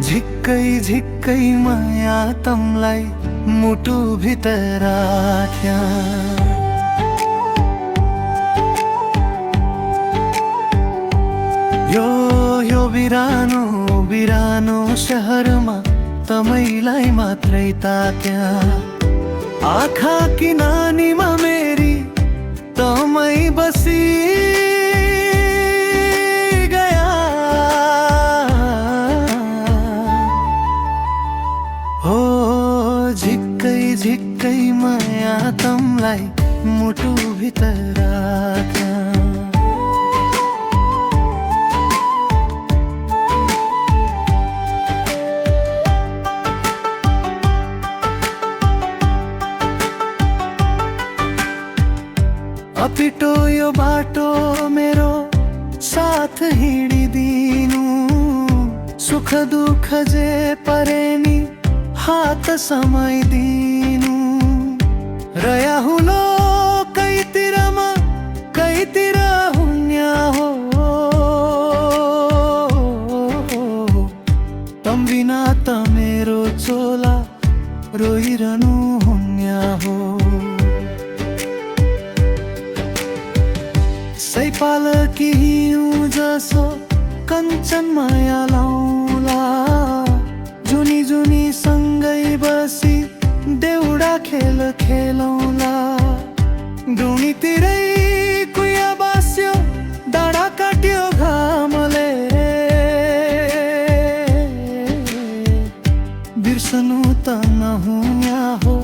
झिक्कै झिक्कै माया तमलाई मुटु भित्र राख्या। यो बिरानो बिरानो शहरमा तमैलाई मात्रै ताक्या। आँखा की नानीमा मेरी तमै बसी गया। हो झिक्कै झिक्कै माया तमलाई मुटु भित्र राख्या। अपिटो यो बाटो मेरो साथ हिँडिदिनु। सुख दुःख जे परे नि हात समाइदिनु। रया हुलो कैतिरमा कैतिर हुन्या हो। तम बिना त मेरो चोला रोइरहनु हुन्या हो। सैपाल कि हिउँ जसो कञ्चन माया लाउला। जुनी जुनी सँगै बसी देउडा खेल खेलौला। डुनीतिरै कुया बास्यो डाँडा काट्यो घामले। बिर्सनु त नहुन्या हो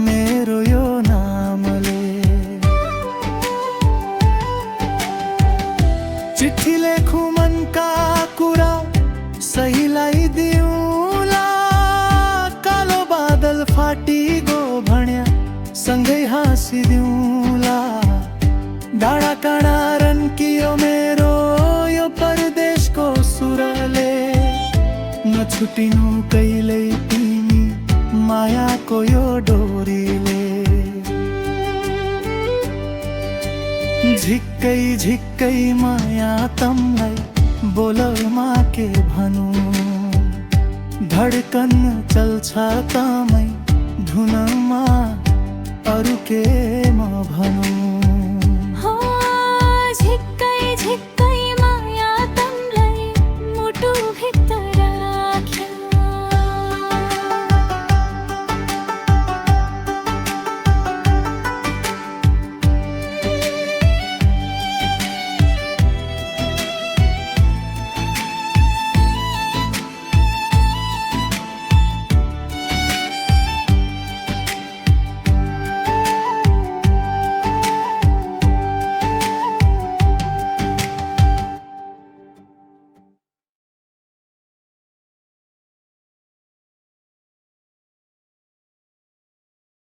मेरो यो नामले। चिट्ठी लेखु मनका कुरा सहीलाई दिउँला। कालो बादल फाटी गो भन्या सँगै हाँसिदिउँला। डाँडा काँडा रन्कियो मेरो यो परदेशको सुरले। नछुटिनु कहिल्यै तिमी मायाको यो डोरीले। झिक्कै झिक्कै माया तमलाई बोलमा के भनौँ। धड्कन चल्छ तमै धुनमा अरू के म भनौँ। झिक्कै झिक्कै